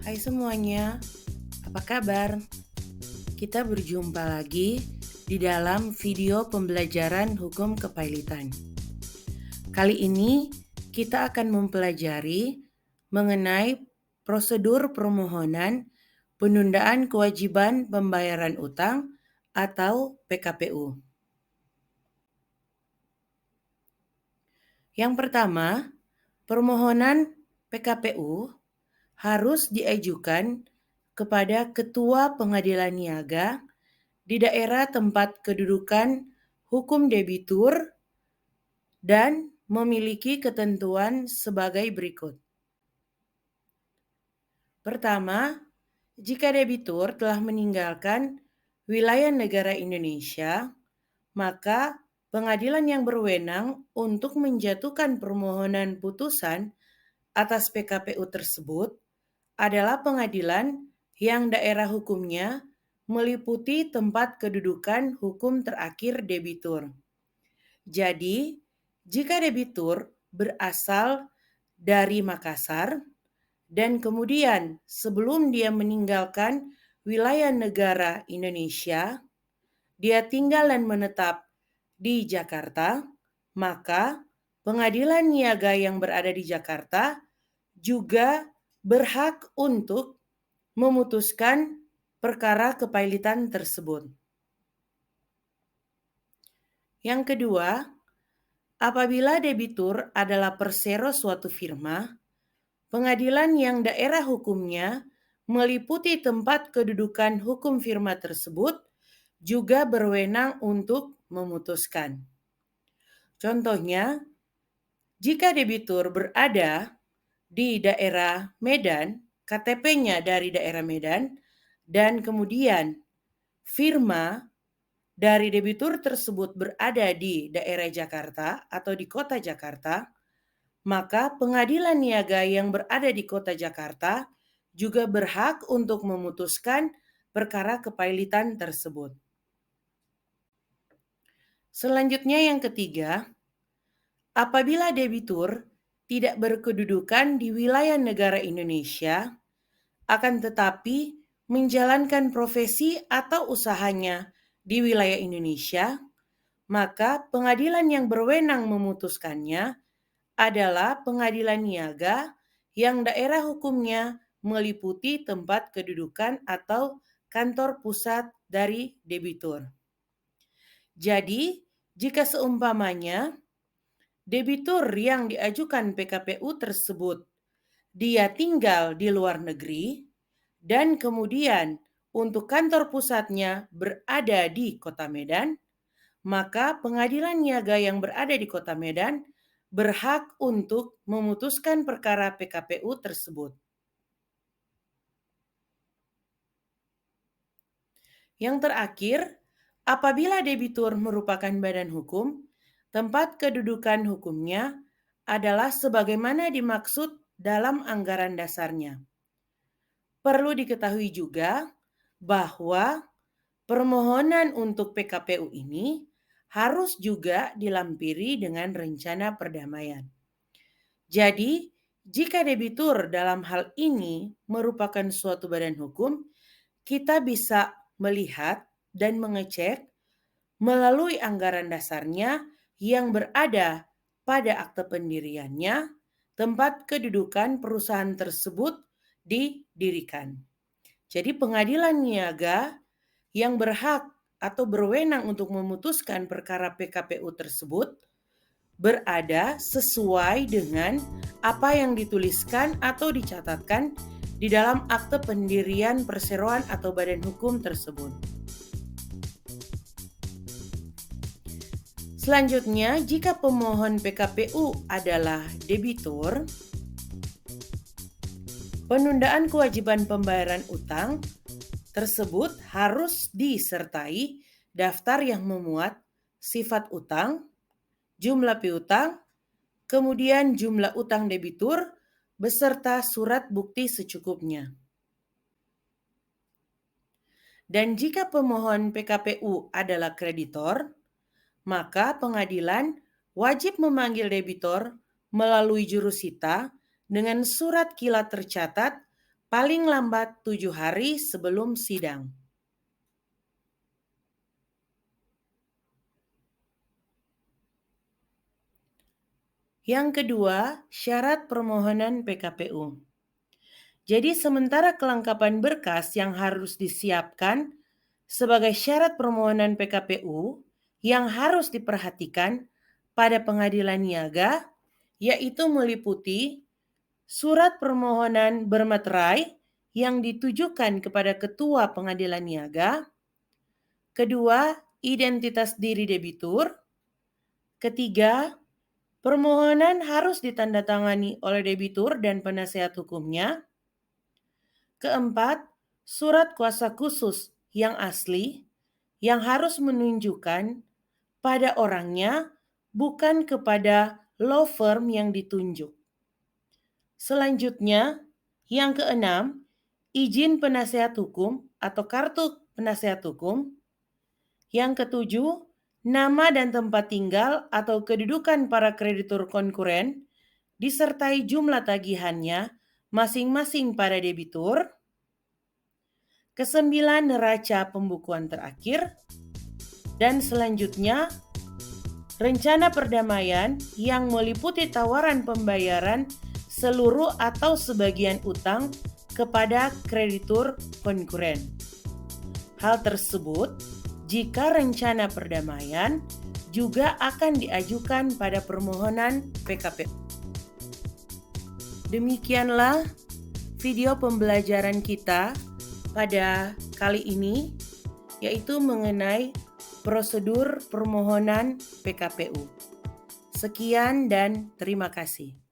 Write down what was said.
Hai semuanya, apa kabar? Kita berjumpa lagi di dalam video pembelajaran hukum kepailitan. Kali ini kita akan mempelajari mengenai prosedur permohonan penundaan kewajiban pembayaran utang atau PKPU. Yang pertama, permohonan PKPU harus diajukan kepada Ketua Pengadilan Niaga di daerah tempat kedudukan hukum debitur dan memiliki ketentuan sebagai berikut. Pertama, jika debitur telah meninggalkan wilayah negara Indonesia, maka pengadilan yang berwenang untuk menjatuhkan permohonan putusan atas PKPU tersebut adalah pengadilan yang daerah hukumnya meliputi tempat kedudukan hukum terakhir debitur. Jadi, jika debitur berasal dari Makassar dan kemudian sebelum dia meninggalkan wilayah negara Indonesia, dia tinggal dan menetap di Jakarta, maka pengadilan niaga yang berada di Jakarta juga berhak untuk memutuskan perkara kepailitan tersebut. Yang kedua, apabila debitur adalah persero suatu firma, pengadilan yang daerah hukumnya meliputi tempat kedudukan hukum firma tersebut juga berwenang untuk memutuskan. Contohnya, jika debitur berada di daerah Medan, KTP-nya dari daerah Medan, dan kemudian firma dari debitur tersebut berada di daerah Jakarta atau di kota Jakarta, maka pengadilan niaga yang berada di kota Jakarta juga berhak untuk memutuskan perkara kepailitan tersebut. Selanjutnya yang ketiga, apabila debitur tidak berkedudukan di wilayah negara Indonesia, akan tetapi menjalankan profesi atau usahanya di wilayah Indonesia, maka pengadilan yang berwenang memutuskannya adalah pengadilan niaga yang daerah hukumnya meliputi tempat kedudukan atau kantor pusat dari debitur. Jadi, jika seumpamanya debitur yang diajukan PKPU tersebut dia tinggal di luar negeri dan kemudian untuk kantor pusatnya berada di Kota Medan, maka pengadilan niaga yang berada di Kota Medan berhak untuk memutuskan perkara PKPU tersebut. Yang terakhir, apabila debitur merupakan badan hukum, tempat kedudukan hukumnya adalah sebagaimana dimaksud dalam anggaran dasarnya. Perlu diketahui juga bahwa permohonan untuk PKPU ini harus juga dilampiri dengan rencana perdamaian. Jadi, jika debitur dalam hal ini merupakan suatu badan hukum, kita bisa melihat dan mengecek melalui anggaran dasarnya yang berada pada akte pendiriannya, tempat kedudukan perusahaan tersebut didirikan. Jadi pengadilan niaga yang berhak atau berwenang untuk memutuskan perkara PKPU tersebut berada sesuai dengan apa yang dituliskan atau dicatatkan di dalam akte pendirian perseroan atau badan hukum tersebut. Selanjutnya, jika pemohon PKPU adalah debitur, penundaan kewajiban pembayaran utang tersebut harus disertai daftar yang memuat sifat utang, jumlah piutang, kemudian jumlah utang debitur, beserta surat bukti secukupnya. Dan jika pemohon PKPU adalah kreditor, maka pengadilan wajib memanggil debitor melalui jurusita dengan surat kilat tercatat paling lambat 7 hari sebelum sidang. Yang kedua, syarat permohonan PKPU. Jadi sementara kelengkapan berkas yang harus disiapkan sebagai syarat permohonan PKPU yang harus diperhatikan pada pengadilan niaga, yaitu meliputi surat permohonan bermeterai yang ditujukan kepada Ketua Pengadilan Niaga, kedua, identitas diri debitur, ketiga, permohonan harus ditandatangani oleh debitur dan penasehat hukumnya, keempat, surat kuasa khusus yang asli yang harus menunjukkan pada orangnya bukan kepada law firm yang ditunjuk. Selanjutnya, yang keenam, izin penasehat hukum atau kartu penasehat hukum. Yang ketujuh, nama dan tempat tinggal atau kedudukan para kreditur konkuren disertai jumlah tagihannya masing-masing pada debitur. Kesembilan, neraca pembukuan terakhir. Dan selanjutnya, rencana perdamaian yang meliputi tawaran pembayaran seluruh atau sebagian utang kepada kreditur konkuren. Hal tersebut jika rencana perdamaian juga akan diajukan pada permohonan PKPU. Demikianlah video pembelajaran kita pada kali ini, yaitu mengenai prosedur permohonan PKPU. Sekian dan terima kasih.